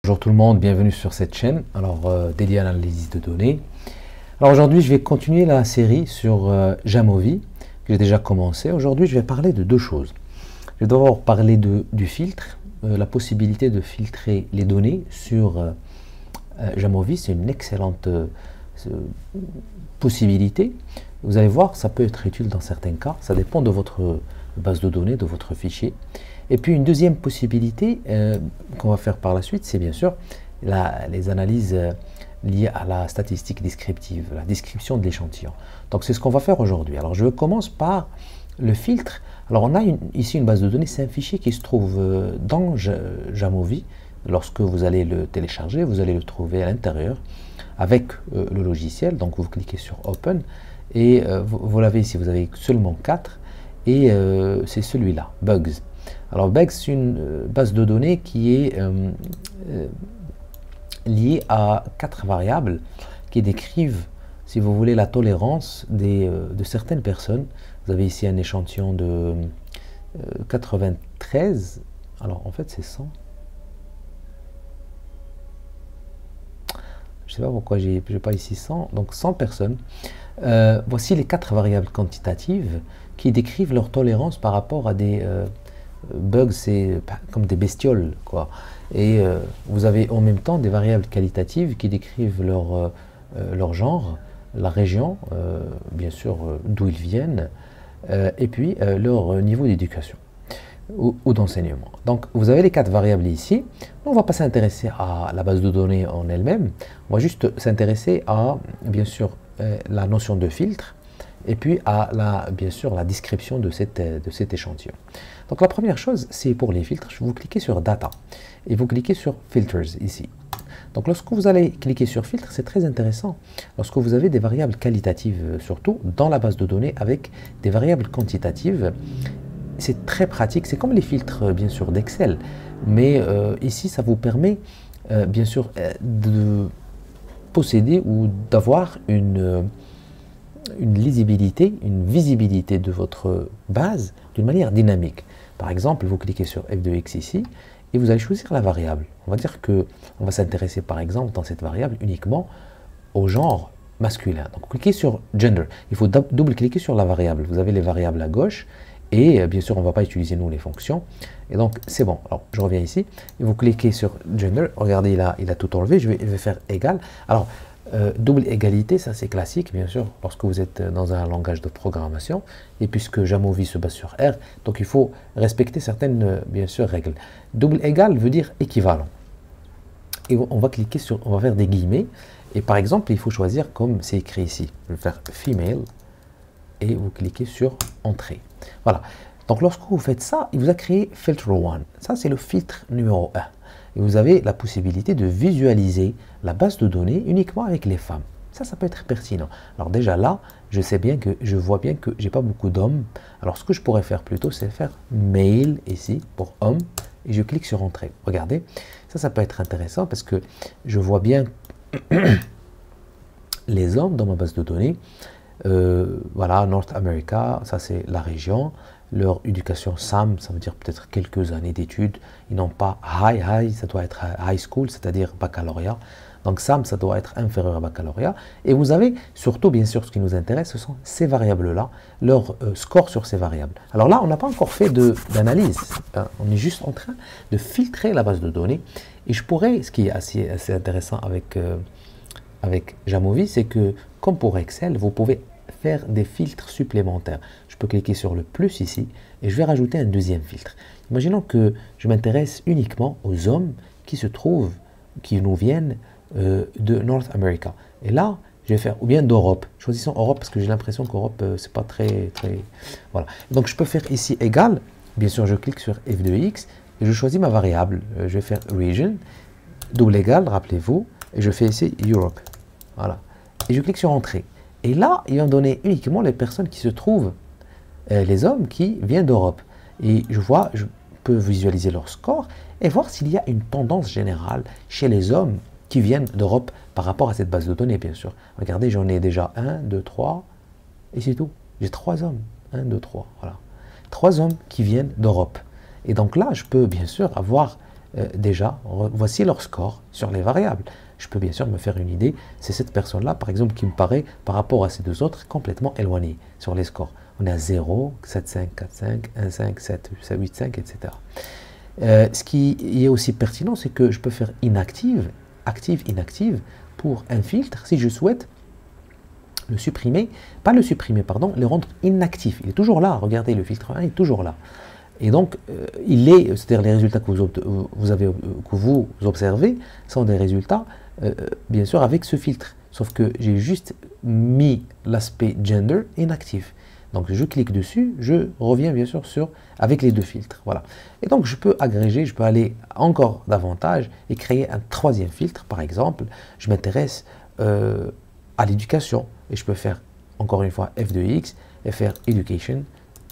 Bonjour tout le monde, bienvenue sur cette chaîne, dédiée à l'analyse de données. Alors aujourd'hui je vais continuer la série sur Jamovi, que j'ai déjà commencé. Aujourd'hui je vais parler de deux choses. Je vais d'abord parler du filtre, la possibilité de filtrer les données sur Jamovi. C'est une excellente possibilité. Vous allez voir, ça peut être utile dans certains cas, ça dépend de votre base de données, de votre fichier. Et puis une deuxième possibilité qu'on va faire par la suite, c'est bien sûr les analyses liées à la statistique descriptive, la description de l'échantillon. Donc c'est ce qu'on va faire aujourd'hui. Alors je commence par le filtre. Alors on a ici une base de données, c'est un fichier qui se trouve dans Jamovi. Lorsque vous allez le télécharger, vous allez le trouver à l'intérieur avec le logiciel. Donc vous cliquez sur Open et vous l'avez ici, vous avez seulement 4 et c'est celui-là, Bugs. Alors Bugs, c'est une base de données qui est liée à 4 variables qui décrivent, si vous voulez, la tolérance de certaines personnes. Vous avez ici un échantillon de 93, alors en fait c'est 100. Je ne sais pas pourquoi j'ai pas ici 100, donc 100 personnes. Voici les 4 variables quantitatives qui décrivent leur tolérance par rapport à des bugs, c'est comme des bestioles, quoi. Et vous avez en même temps des variables qualitatives qui décrivent leur genre, la région, bien sûr d'où ils viennent, et puis leur niveau d'éducation ou d'enseignement. Donc vous avez les 4 variables ici. On ne va pas s'intéresser à la base de données en elle-même, on va juste s'intéresser à, bien sûr, la notion de filtre, et puis à bien sûr la description de cet échantillon. Donc la première chose, c'est pour les filtres, vous cliquez sur Data et vous cliquez sur Filters ici. Donc lorsque vous allez cliquer sur Filtre, c'est très intéressant. Lorsque vous avez des variables qualitatives, surtout dans la base de données avec des variables quantitatives, c'est très pratique. C'est comme les filtres bien sûr d'Excel, mais ici ça vous permet bien sûr de posséder ou d'avoir une lisibilité, une visibilité de votre base d'une manière dynamique. Par exemple, vous cliquez sur F2X ici et vous allez choisir la variable. On va dire que on va s'intéresser par exemple dans cette variable uniquement au genre masculin. Donc cliquez sur Gender. Il faut double-cliquer sur la variable. Vous avez les variables à gauche et bien sûr on ne va pas utiliser nous les fonctions. Et donc c'est bon. Alors je reviens ici et vous cliquez sur Gender. Regardez, il a tout enlevé. Je vais faire égal. Alors double égalité, ça c'est classique bien sûr lorsque vous êtes dans un langage de programmation, et puisque Jamovi se base sur R, donc il faut respecter certaines bien sûr règles. Double égal veut dire équivalent, et on va cliquer sur, on va faire des guillemets, et par exemple il faut choisir comme c'est écrit ici, je vais faire female et vous cliquez sur entrée. Voilà, donc lorsque vous faites ça, il vous a créé filter 1, ça c'est le filtre numéro 1. Et vous avez la possibilité de visualiser la base de données uniquement avec les femmes. Ça peut être pertinent. Alors déjà là, je vois bien que j'ai pas beaucoup d'hommes. Alors ce que je pourrais faire plutôt, c'est faire male ici pour homme et je clique sur entrée. Regardez, ça peut être intéressant parce que je vois bien les hommes dans ma base de données. Voilà, North America, ça c'est la région. Leur éducation SAM, ça veut dire peut-être quelques années d'études. Ils n'ont pas high, ça doit être high school, c'est-à-dire baccalauréat. Donc SAM, ça doit être inférieur à baccalauréat. Et vous avez surtout, bien sûr, ce qui nous intéresse, ce sont ces variables-là, leur score sur ces variables. Alors là, on n'a pas encore fait d'analyse. On est juste en train de filtrer la base de données. Et je pourrais, ce qui est assez intéressant avec Jamovi, c'est que, comme pour Excel, vous pouvez faire des filtres supplémentaires. Je peux cliquer sur le plus ici et je vais rajouter un deuxième filtre. Imaginons que je m'intéresse uniquement aux hommes qui nous viennent de North America. Et là, je vais faire, ou bien d'Europe. Choisissons Europe parce que j'ai l'impression qu'Europe, c'est pas très... Voilà. Donc je peux faire ici égal. Bien sûr, je clique sur F2X et je choisis ma variable. Je vais faire region, double égal, rappelez-vous, et je fais ici Europe. Voilà. Et je clique sur entrée. Et là, il va me donner uniquement les personnes qui se trouvent, les hommes qui viennent d'Europe. Et je peux visualiser leur score et voir s'il y a une tendance générale chez les hommes qui viennent d'Europe par rapport à cette base de données, bien sûr. Regardez, j'en ai déjà 1, 2, 3, et c'est tout. J'ai 3 hommes. 1, 2, 3, voilà. 3 hommes qui viennent d'Europe. Et donc là, je peux bien sûr avoir déjà, voici leur score sur les variables. Je peux bien sûr me faire une idée, c'est cette personne-là, par exemple, qui me paraît, par rapport à ces deux autres, complètement éloignée sur les scores. On est à 0, 7, 5, 4, 5, 1, 5, 7, 8, 5, etc. Ce qui est aussi pertinent, c'est que je peux faire inactive, active, inactive, pour un filtre, si je souhaite le supprimer, pas le supprimer, pardon, le rendre inactif. Il est toujours là, regardez, le filtre 1 est toujours là. Et donc, c'est-à-dire les résultats que vous observez sont des résultats, bien sûr, avec ce filtre. Sauf que j'ai juste mis l'aspect gender inactif. Donc, je clique dessus, je reviens bien sûr avec les deux filtres. Voilà. Et donc, je peux agréger, je peux aller encore davantage et créer un troisième filtre. Par exemple, je m'intéresse à l'éducation. Et je peux faire, encore une fois, F de X et faire Education,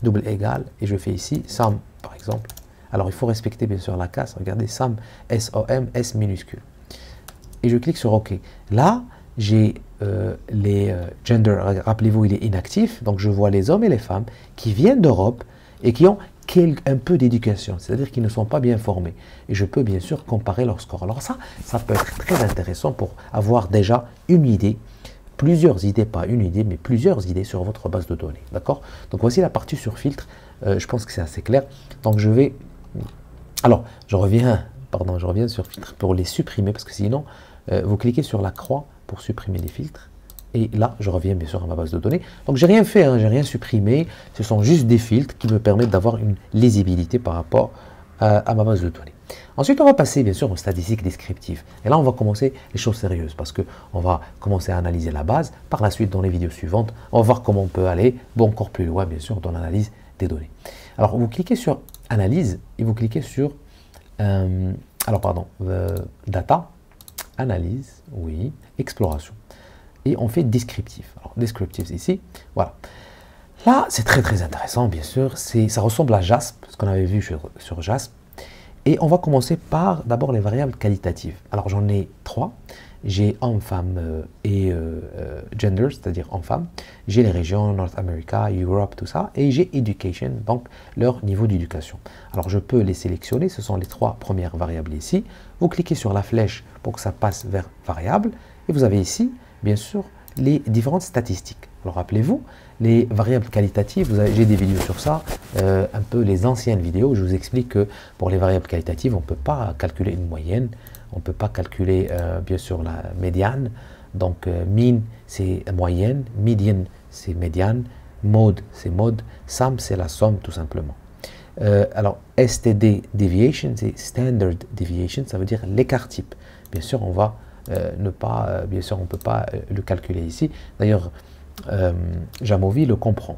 double égal, et je fais ici SUM, par exemple. Alors, il faut respecter, bien sûr, la casse. Regardez, SUM, S-O-M, S minuscule. Et je clique sur OK. Là, j'ai les gender, rappelez-vous, il est inactif, donc je vois les hommes et les femmes qui viennent d'Europe et qui ont un peu d'éducation, c'est-à-dire qu'ils ne sont pas bien formés. Et je peux, bien sûr, comparer leurs scores. Alors ça peut être très intéressant pour avoir déjà une idée, plusieurs idées, pas une idée, mais plusieurs idées sur votre base de données. D'accord? Donc voici la partie sur filtre. Je pense que c'est assez clair. Donc je vais... Alors, je reviens sur filtre pour les supprimer, parce que sinon, vous cliquez sur la croix pour supprimer les filtres. Et là, je reviens bien sûr à ma base de données. Donc, j'ai rien fait, hein, j'ai rien supprimé. Ce sont juste des filtres qui me permettent d'avoir une lisibilité par rapport à ma base de données. Ensuite, on va passer bien sûr aux statistiques descriptives. Et là, on va commencer les choses sérieuses parce qu'on va commencer à analyser la base. Par la suite, dans les vidéos suivantes, on va voir comment on peut aller encore plus loin, bien sûr, dans l'analyse des données. Alors, vous cliquez sur Analyse et vous cliquez sur Data, Analyse, oui, Exploration. Et on fait descriptif. Alors, descriptif ici, voilà. Là, c'est très très intéressant, bien sûr. Ça ressemble à JASP, ce qu'on avait vu sur JASP. Et on va commencer par d'abord les variables qualitatives. Alors, j'en ai 3. J'ai homme, femme et gender, c'est-à-dire homme-femme. J'ai les régions, North America, Europe, tout ça. Et j'ai education, donc leur niveau d'éducation. Alors, je peux les sélectionner. Ce sont les 3 premières variables ici. Vous cliquez sur la flèche pour que ça passe vers variable. Et vous avez ici, bien sûr, les différentes statistiques. Alors, rappelez-vous, les variables qualitatives, j'ai des vidéos sur ça, un peu les anciennes vidéos. Je vous explique que pour les variables qualitatives, on ne peut pas calculer une moyenne. On ne peut pas calculer, bien sûr, la médiane. Donc, mean, c'est moyenne. Median, c'est médiane. Mode, c'est mode. Sum, c'est la somme, tout simplement. Alors, STD, deviation, c'est standard deviation. Ça veut dire l'écart type. Bien sûr, on va bien sûr, on ne peut pas le calculer ici. D'ailleurs, Jamovi le comprend.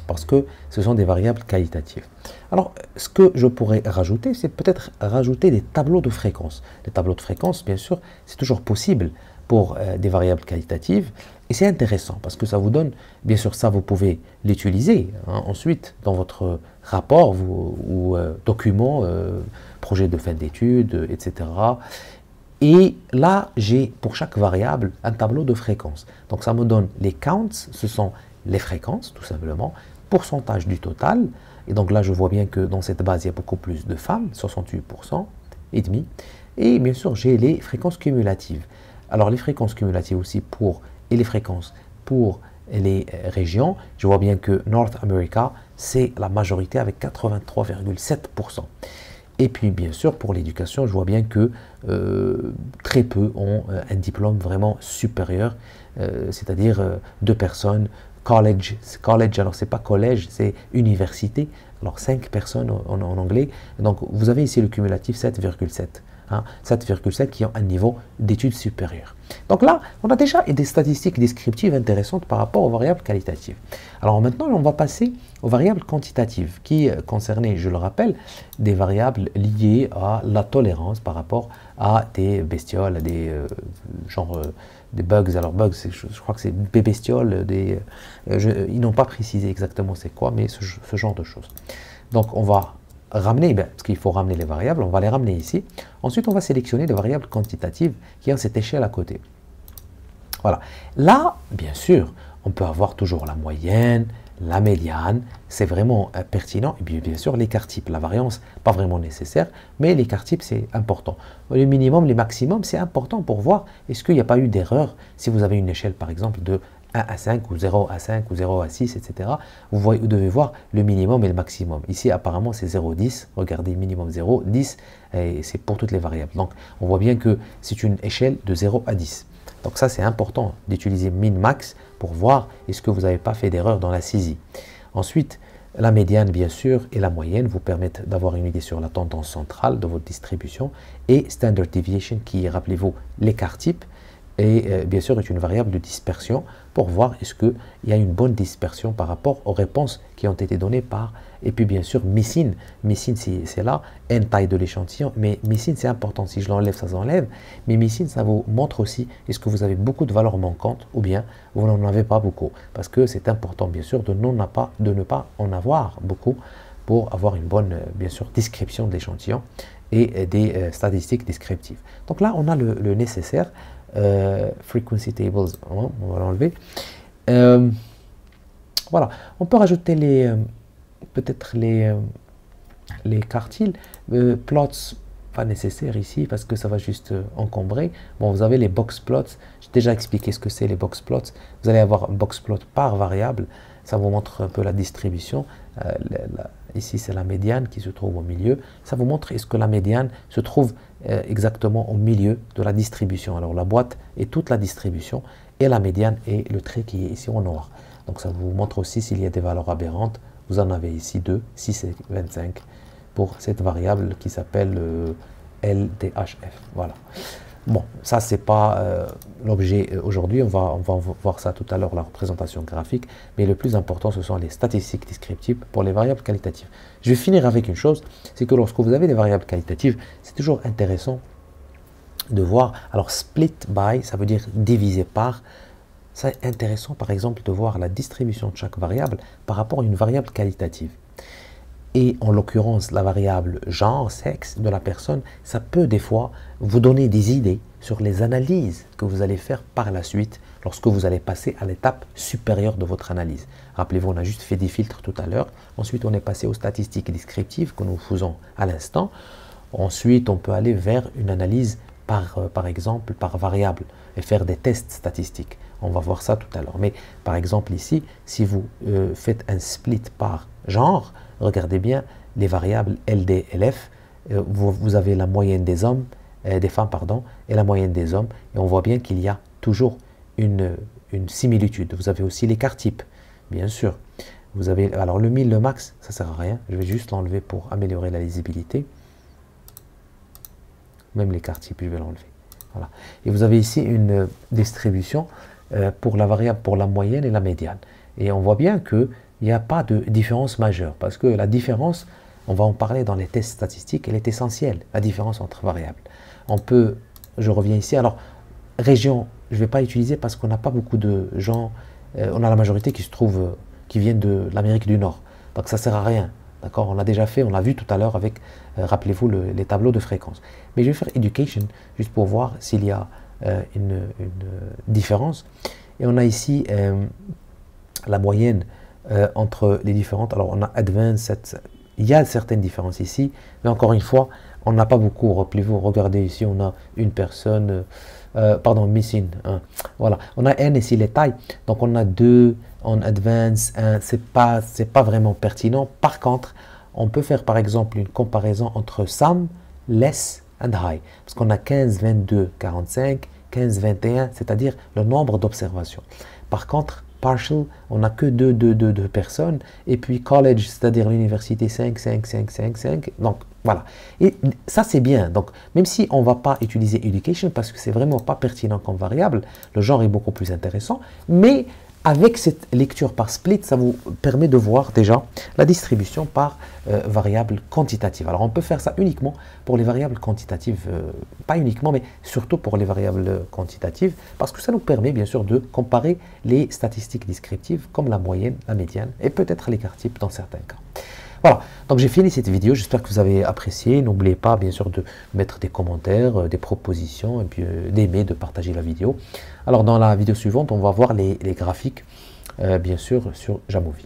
Parce que ce sont des variables qualitatives. Alors, ce que je pourrais rajouter, c'est peut-être rajouter des tableaux de fréquence. Les tableaux de fréquence, bien sûr, c'est toujours possible pour des variables qualitatives. Et c'est intéressant parce que ça vous donne, bien sûr, ça, vous pouvez l'utiliser ensuite dans votre rapport ou document, projet de fin d'études, etc. Et là, j'ai pour chaque variable un tableau de fréquence. Donc, ça me donne les counts, ce sont les fréquences, tout simplement, pourcentage du total. Et donc là, je vois bien que dans cette base, il y a beaucoup plus de femmes, 68% et demi. Et bien sûr, j'ai les fréquences cumulatives. Alors, les fréquences cumulatives aussi et les fréquences pour les régions, je vois bien que North America, c'est la majorité avec 83,7%. Et puis, bien sûr, pour l'éducation, je vois bien que très peu ont un diplôme vraiment supérieur, c'est-à-dire 2 personnes. College, alors c'est pas collège, c'est université. Alors 5 personnes en anglais. Donc, vous avez ici le cumulatif 7,7. 7,7 qui ont un niveau d'études supérieures. Donc là, on a déjà des statistiques descriptives intéressantes par rapport aux variables qualitatives. Alors maintenant, on va passer aux variables quantitatives qui concernaient, je le rappelle, des variables liées à la tolérance par rapport à des bestioles, à des des bugs. Alors bugs, je crois que c'est des bestioles, ils n'ont pas précisé exactement c'est quoi, mais ce genre de choses. Donc on va ramener, parce qu'il faut ramener les variables, on va les ramener ici. Ensuite, on va sélectionner des variables quantitatives qui ont cette échelle à côté. Voilà. Là, bien sûr, on peut avoir toujours la moyenne, la médiane, c'est vraiment pertinent. Et puis bien sûr, l'écart type, la variance, pas vraiment nécessaire, mais l'écart type, c'est important. Le minimum, les maximums, c'est important pour voir est-ce qu'il n'y a pas eu d'erreur. Si vous avez une échelle, par exemple, de 1 à 5 ou 0 à 5 ou 0 à 6, etc., vous devez voir le minimum et le maximum. Ici, apparemment, c'est 0,10. Regardez, minimum 0, 10, et c'est pour toutes les variables. Donc, on voit bien que c'est une échelle de 0 à 10. Donc ça, c'est important d'utiliser min-max pour voir est-ce que vous n'avez pas fait d'erreur dans la saisie. Ensuite, la médiane, bien sûr, et la moyenne vous permettent d'avoir une idée sur la tendance centrale de votre distribution. Et standard deviation, qui est, rappelez-vous, l'écart type, et bien sûr est une variable de dispersion pour voir est-ce qu'il y a une bonne dispersion par rapport aux réponses qui ont été données par, et puis bien sûr missing, c'est là, n taille de l'échantillon, mais missing c'est important, si je l'enlève ça s'enlève, mais missing ça vous montre aussi est-ce que vous avez beaucoup de valeurs manquantes ou bien vous n'en avez pas beaucoup, parce que c'est important bien sûr de ne pas en avoir beaucoup pour avoir une bonne bien sûr description de l'échantillon et des statistiques descriptives. Donc là on a le nécessaire. Frequency tables, on va l'enlever. Voilà, on peut rajouter peut-être les quartiles. Plots, pas nécessaire ici parce que ça va juste encombrer. Bon, vous avez les box plots. J'ai déjà expliqué ce que c'est les box plots. Vous allez avoir un box plot par variable. Ça vous montre un peu la distribution. Ici, c'est la médiane qui se trouve au milieu. Ça vous montre est-ce que la médiane se trouve exactement au milieu de la distribution. Alors, la boîte est toute la distribution et la médiane est le trait qui est ici en noir. Donc, ça vous montre aussi s'il y a des valeurs aberrantes. Vous en avez ici 2, 6 et 25 pour cette variable qui s'appelle LDHF. Voilà. Bon, ça, c'est pas l'objet aujourd'hui. On va voir ça tout à l'heure, la représentation graphique. Mais le plus important, ce sont les statistiques descriptives pour les variables qualitatives. Je vais finir avec une chose, c'est que lorsque vous avez des variables qualitatives, c'est toujours intéressant de voir. Alors, split by, ça veut dire diviser par. C'est intéressant, par exemple, de voir la distribution de chaque variable par rapport à une variable qualitative. Et en l'occurrence, la variable genre, sexe de la personne, ça peut des fois vous donner des idées sur les analyses que vous allez faire par la suite lorsque vous allez passer à l'étape supérieure de votre analyse. Rappelez-vous, on a juste fait des filtres tout à l'heure. Ensuite, on est passé aux statistiques descriptives que nous faisons à l'instant. Ensuite, on peut aller vers une analyse par exemple par variable et faire des tests statistiques. On va voir ça tout à l'heure. Mais par exemple ici, si vous faites un split par genre, regardez bien les variables LD, LF, vous avez la moyenne des hommes, des femmes, pardon, et la moyenne des hommes, et on voit bien qu'il y a toujours une similitude. Vous avez aussi l'écart type, bien sûr. Vous avez, alors le 1000, le max, ça ne sert à rien. Je vais juste l'enlever pour améliorer la lisibilité. Même l'écart type, je vais l'enlever. Voilà. Et vous avez ici une distribution pour la variable, pour la moyenne et la médiane. Et on voit bien qu'il n'y a pas de différence majeure, parce que la différence, on va en parler dans les tests statistiques, elle est essentielle, la différence entre variables. On peut, je reviens ici, alors région, je ne vais pas utiliser parce qu'on n'a pas beaucoup de gens, on a la majorité qui se trouve, qui viennent de l'Amérique du Nord, donc ça ne sert à rien. D'accord, on a déjà fait, on l'a vu tout à l'heure avec, rappelez-vous, les tableaux de fréquence. Mais je vais faire Education, juste pour voir s'il y a une différence. Et on a ici la moyenne entre les différentes. Alors, on a Advanced, il y a certaines différences ici, mais encore une fois, on n'a pas beaucoup. Rappelez-vous, regardez ici, on a une personne, pardon, missing. Hein. Voilà, on a N ici, les tailles. Donc, on a 2 en advance, c'est pas vraiment pertinent. Par contre, on peut faire par exemple une comparaison entre sum, less and high. Parce qu'on a 15, 22, 45, 15, 21, c'est-à-dire le nombre d'observations. Par contre, partial, on n'a que deux personnes. Et puis college, c'est-à-dire l'université, 5, 5, 5, 5, 5. Donc, voilà. Et ça, c'est bien. Donc, même si on ne va pas utiliser education, parce que c'est vraiment pas pertinent comme variable, le genre est beaucoup plus intéressant. Mais avec cette lecture par split, ça vous permet de voir déjà la distribution par variable quantitative. Alors, on peut faire ça uniquement pour les variables quantitatives, pas uniquement, mais surtout pour les variables quantitatives, parce que ça nous permet bien sûr de comparer les statistiques descriptives comme la moyenne, la médiane et peut-être l'écart type dans certains cas. Voilà, donc j'ai fini cette vidéo, j'espère que vous avez apprécié. N'oubliez pas bien sûr de mettre des commentaires, des propositions, et puis d'aimer, de partager la vidéo. Alors dans la vidéo suivante, on va voir les graphiques, bien sûr, sur Jamovi.